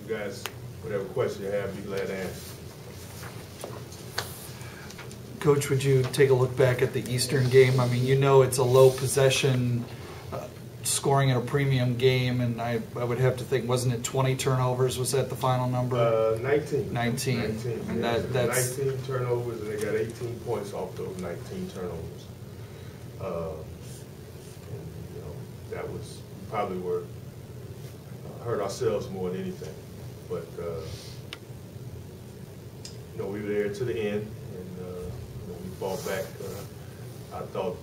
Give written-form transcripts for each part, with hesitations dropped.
you guys, whatever question you have, be glad to answer. Coach, would you take a look back at the Eastern game? I mean, you know it's a low possession, scoring in a premium game, and I would have to think, wasn't it 20 turnovers? Was that the final number? 19. 19. And yeah. that's 19 turnovers, and they got 18 points off those 19 turnovers. And, you know, that was, we probably were hurt ourselves more than anything. But, you know, we were there to the end, and you know, we fought back. I thought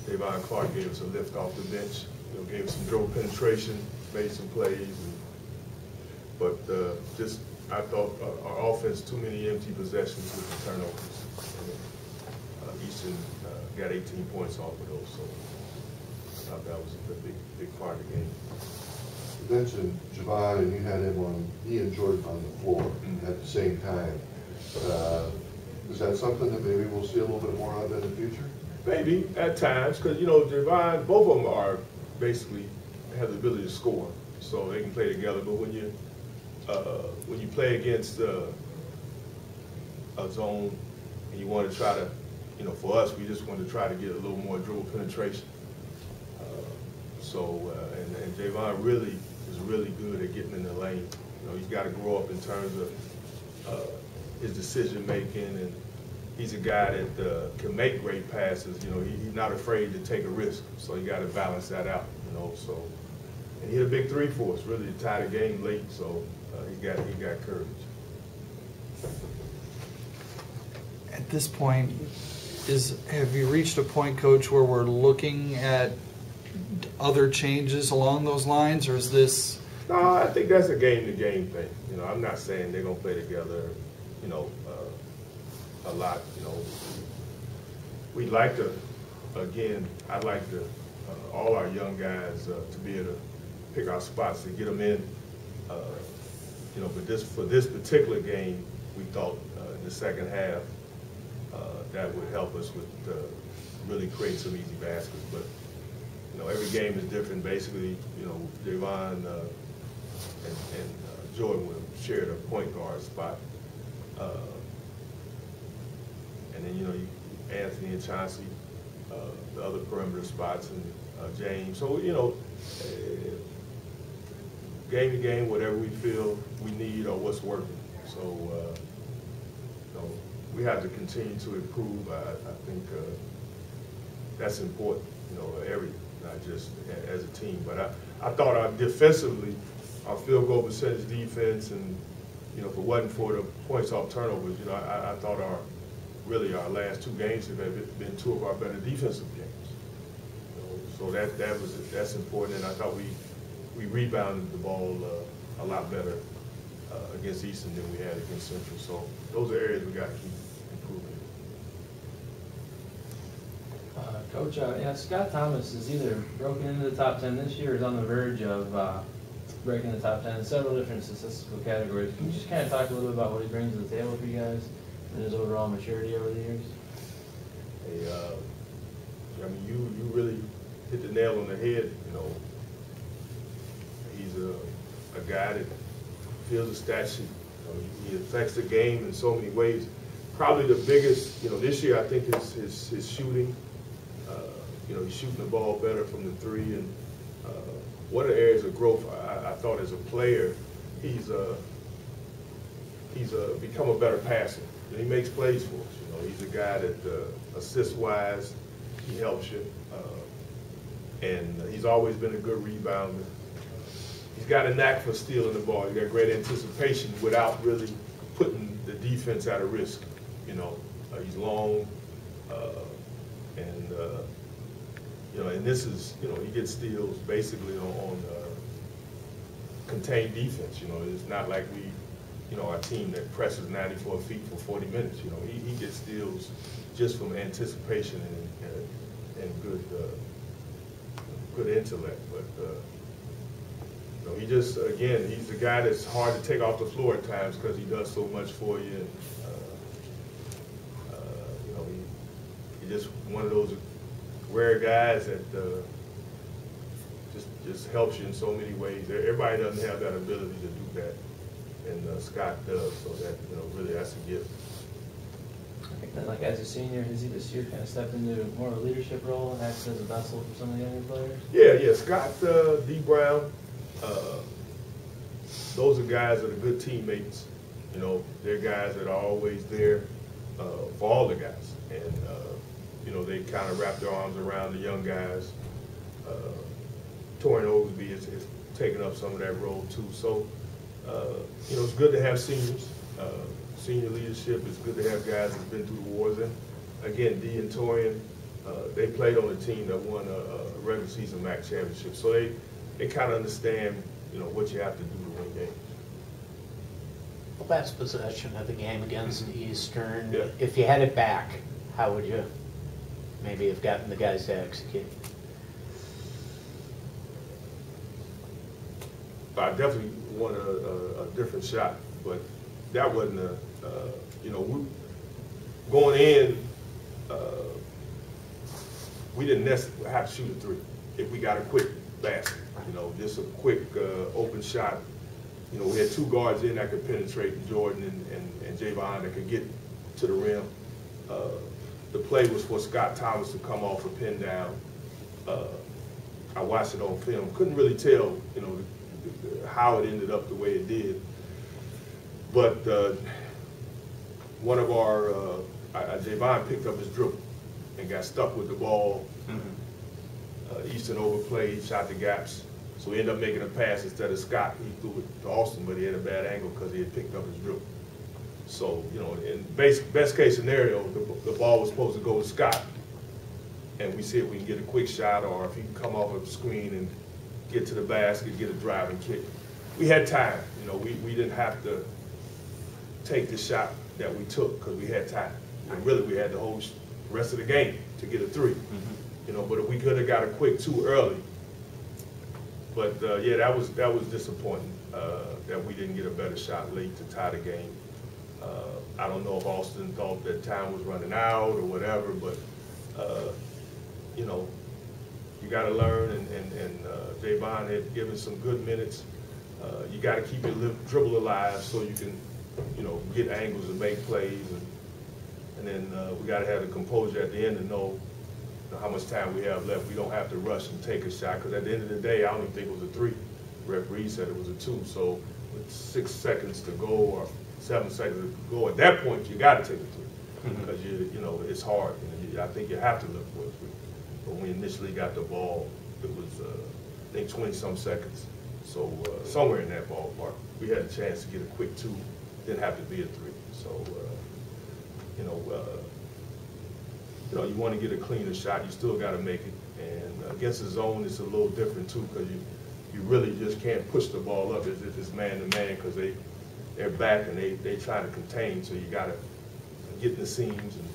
Davon Clark gave us a lift off the bench. You know, gave us some dribble penetration, made some plays. But just, I thought our offense, too many empty possessions with the turnovers. And, Easton got 18 points off of those, so I thought that was a big part of the game. You mentioned Javon, and you had him on, he and Jordan on the floor at the same time. Is that something that maybe we'll see a little bit more of in the future? Maybe at times, because you know, Javon, both of them are basically have the ability to score, so they can play together. But when you play against a zone and you want to try to, you know, for us, we just want to try to get a little more dribble penetration. And Javon really is really good at getting in the lane. You know, he's got to grow up in terms of his decision making, and he's a guy that can make great passes. You know, he's not afraid to take a risk. So you got to balance that out. You know, so and he hit a big three for us, really to tie the game late. So he got courage. at this point, have you reached a point, Coach, where we're looking at other changes along those lines, or is this? No, I think that's a game-to-game thing. You know, I'm not saying they're gonna play together, you know, a lot. You know, we'd like to. Again, I'd like to all our young guys to be able to pick our spots to get them in. You know, but for this particular game, we thought in the second half that would help us with really create some easy baskets. But you know, every game is different. Basically, you know, Javon and Jordan would have shared a point guard spot, and then you know, Anthony and Chauncey, the other perimeter spots, and James. So you know, game to game, whatever we feel we need or what's working. So you know, we have to continue to improve. I think that's important. You know, not just as a team. But I thought our defensively, our field goal percentage defense, and you know, if it wasn't for the points off turnovers, you know, I thought our last two games have been two of our better defensive games. You know, so that's important, and I thought we rebounded the ball a lot better against Eastern than we had against Central. So those are areas we got to keep improving. Coach, yeah, Scott Thomas is either broken into the top 10 this year or is on the verge of breaking the top 10 in several different statistical categories. Can you just kind of talk a little bit about what he brings to the table for you guys and his overall maturity over the years? Hey, I mean, you really hit the nail on the head. You know, he's a guy that feels a stat sheet. You know, he affects the game in so many ways. Probably the biggest, you know, this year I think is his shooting. You know, he's shooting the ball better from the three, and one of the areas of growth I thought as a player, he's become a better passer. And he makes plays for us. You know, he's a guy that assist-wise, he helps you, and he's always been a good rebounder. He's got a knack for stealing the ball. He's got great anticipation without really putting the defense at a risk. You know, he's long, and you know, and this is, you know, he gets steals basically on contained defense. You know, it's not like we, you know, our team that presses 94 feet for 40 minutes. You know, he gets steals just from anticipation and good intellect. But you know, he just, again, he's the guy that's hard to take off the floor at times because he does so much for you. And you know, he's just one of those rare guys that just helps you in so many ways. Everybody doesn't have that ability to do that, and Scott does, so that, really that's a gift. I think that, like, as a senior, has he this year kind of stepped into more of a leadership role and acts as a vessel for some of the younger players? Yeah, Scott, D. Brown, those are guys that are good teammates. They're guys that are always there for all the guys, and they kind of wrap their arms around the young guys. Torian Oglesby is taking up some of that role too. So, it's good to have seniors. Senior leadership, it's good to have guys that's been through the wars. And again, Dee and Torian, they played on a team that won a regular season MAC championship. So they kind of understand, what you have to do to win games. Last possession of the game against Eastern, Yeah. if you had it back, how would you maybe have gotten the guys to execute? I definitely want a different shot, but that wasn't going in, we didn't necessarily have to shoot a three. If we got a quick basket, just a quick open shot. We had two guards in that could penetrate, Jordan and Javon, that could get to the rim. The play was for Scott Thomas to come off a pin down. I watched it on film. Couldn't really tell, how it ended up the way it did. But one of our, Javon picked up his dribble and got stuck with the ball. Easton overplayed, shot the gaps. So he ended up making a pass instead of Scott. He threw it to Austin, but he had a bad angle because he had picked up his dribble. So, in best case scenario, the ball was supposed to go to Scott. And we see if we can get a quick shot, or if he can come off of the screen and get to the basket, get a driving kick. We had time. We didn't have to take the shot that we took because we had time. And really, we had the whole rest of the game to get a three. But if we could have got a quick two early. But yeah, that was disappointing that we didn't get a better shot late to tie the game. I don't know if Austin thought that time was running out or whatever, but you got to learn, and Javon had given some good minutes. You got to keep your dribble alive so you can, get angles and make plays, and then we got to have the composure at the end to know how much time we have left. We don't have to rush and take a shot, because at the end of the day, I don't even think it was a three. The referee said it was a two. So with 6 seconds to go or 7 seconds to go, at that point you got to take a three, because it's hard. I think you have to look for a three. But when we initially got the ball, it was I think 20-some seconds. So somewhere in that ballpark, we had a chance to get a quick two. Didn't have to be a three. So you want to get a cleaner shot, you still got to make it. And against the zone, it's a little different too, because you really just can't push the ball up as if it's man-to-man, because they're back and they try to contain. So you got to get in the seams and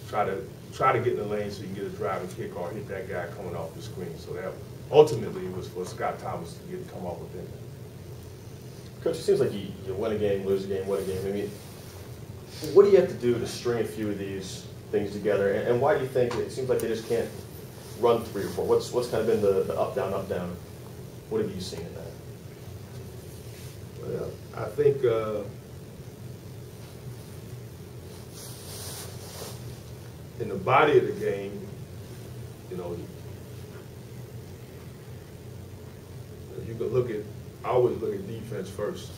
try to get in the lane so you can get a driving kick or hit that guy coming off the screen. So that ultimately was for Scott Thomas to come off within that. Coach, it seems like you win a game, lose a game, win a game. I mean, what do you have to do to string a few of these things together, and why do you think it seems like they just can't run 3 or 4? What's kind of been the up, down, up, down? What have you seen in that? Well, I think in the body of the game, you can I always look at defense first,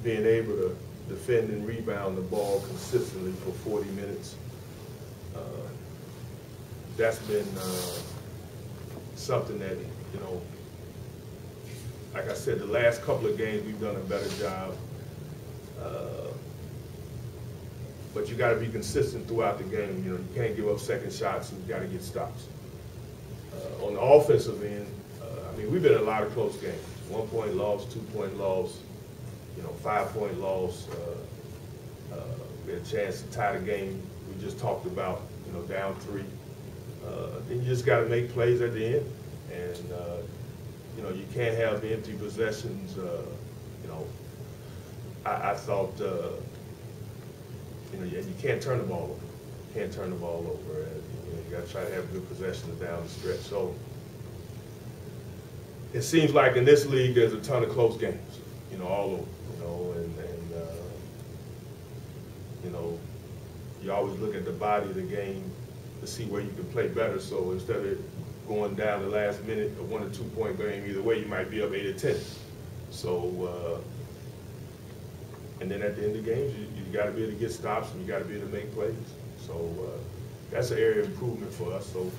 being able to defend and rebound the ball consistently for 40 minutes. That's been something that, like I said, the last couple of games we've done a better job. But you got to be consistent throughout the game. You can't give up second shots, and you got to get stops. On the offensive end, we've been in a lot of close games. 1-point loss, 2-point loss, 5-point loss. We had a chance to tie the game. We just talked about, down 3. Then you just got to make plays at the end, and you can't have empty possessions. I thought, you can't turn the ball over. You can't turn the ball over. You got to try to have good possessions down the stretch. So it seems like in this league there's a ton of close games, you know, all over, you know, and you know, you always look at the body of the game to see where you can play better. So instead of going down the last minute, a 1 or 2 point game, either way, you might be up 8 or 10. So, and then at the end of the games, you got to be able to get stops and you got to be able to make plays. So that's an area of improvement for us. So,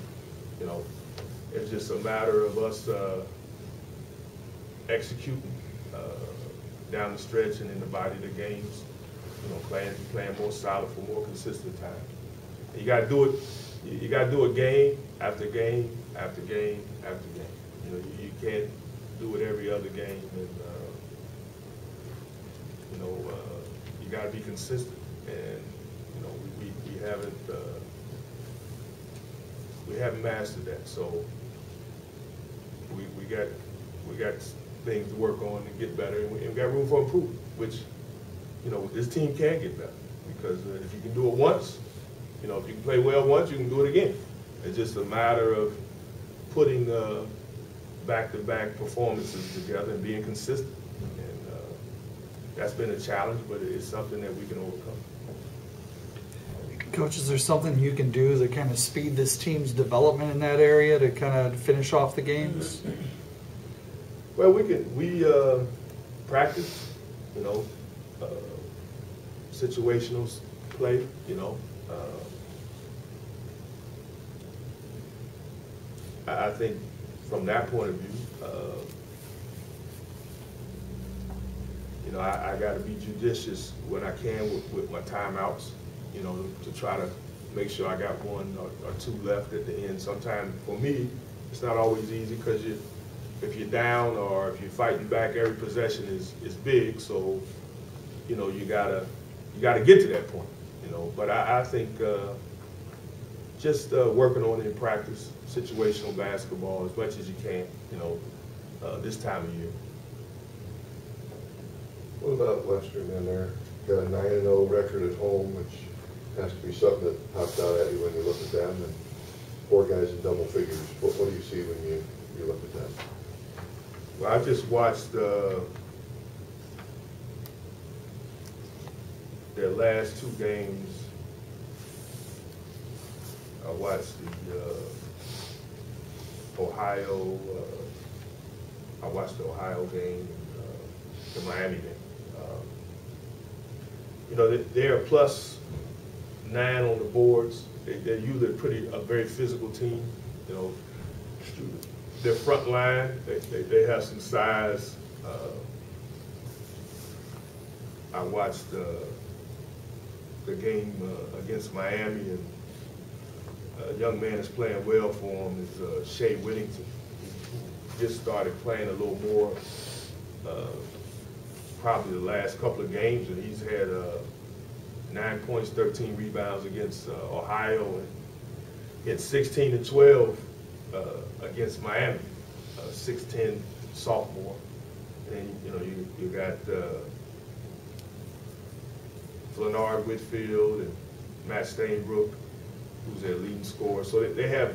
you know, it's just a matter of us executing down the stretch and in the body of the games. You know, playing more solid for more consistent time. And you got to do it. You got to do it game after game after game after game. You know, you can't do it every other game, and you know, you got to be consistent. And you know, we haven't mastered that. So we got things to work on and get better, and we got room for improvement. Which, you know, this team can get better, because if you can do it once, you know, if you can play well once, you can do it again. It's just a matter of putting back-to-back performances together and being consistent. And that's been a challenge, but it's something that we can overcome. Coach, is there something you can do to kind of speed this team's development in that area to kind of finish off the games? Well, we practice, you know, situational play, you know. I think from that point of view, you know, I got to be judicious when I can with my timeouts, you know, to try to make sure I got 1 or 2 left at the end. Sometimes for me, it's not always easy, because if you're down or if you're fighting back, every possession is big. So, you know, you gotta get to that point, you know. But I think just working on it in practice, situational basketball as much as you can, you know, this time of year. What about Western in there? Got a 9-0 record at home, which has to be something that pops out at you when you look at them, and 4 guys in double figures. What do you see when you look at them? Well, I just watched their last 2 games. I watched the Ohio game, the Miami game. You know, they're a +9 on the boards. They're usually a very physical team. You know, their front line, they have some size. I watched the game against Miami, and a young man is playing well for him is Shea Whittington. He just started playing a little more probably the last couple of games, and he's had 9 points, 13 rebounds against Ohio, and he had 16 and 12 against Miami, 6'10" sophomore. And you know, you got Leonard Whitfield and Matt Stainbrook, who's their leading scorer. So they have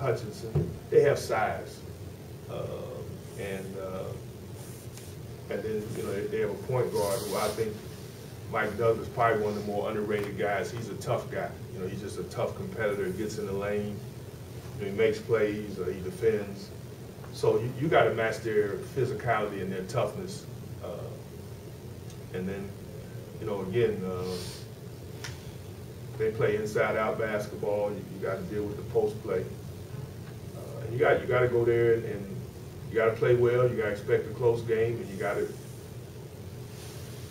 Hutchinson. They have size, and then, you know, they have a point guard who I think Mike Douglas, probably one of the more underrated guys. He's a tough guy. You know, he's just a tough competitor. He gets in the lane, you know, he makes plays, or he defends. So you got to match their physicality and their toughness. And then, you know, again, they play inside-out basketball. You got to deal with the post play. And you got to go there and you got to play well. You got to expect a close game, and you got to,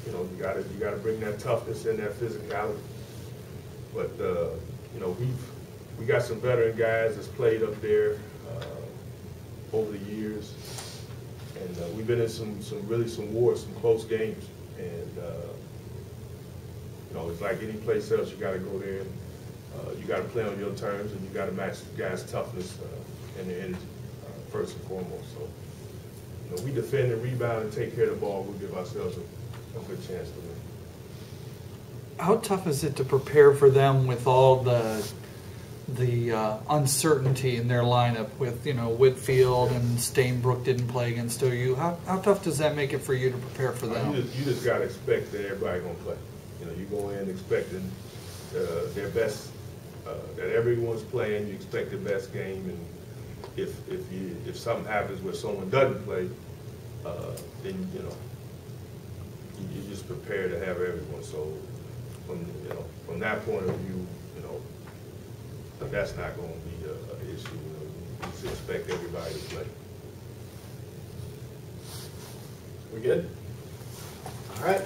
you know, you got to bring that toughness and that physicality. But you know, we got some veteran guys that's played up there over the years, and we've been in some wars, some close games, and you know, it's like any place else. You got to go there. You got to play on your terms, and you got to match the guys' toughness and their energy first and foremost. So, you know, we defend and rebound and take care of the ball. We'll give ourselves a good chance to win. How tough is it to prepare for them with all the the uncertainty in their lineup with, you know, Whitfield and Stainbrook didn't play against OU. How tough does that make it for you to prepare for them? You just got to expect that everybody going to play. You know, you go in expecting their best, that everyone's playing, you expect the best game, and if something happens where someone doesn't play, then, you know, you just prepare to have everyone. So from that point of view, you know, that's not going to be an issue. You know, you just expect everybody to play. We good? All right.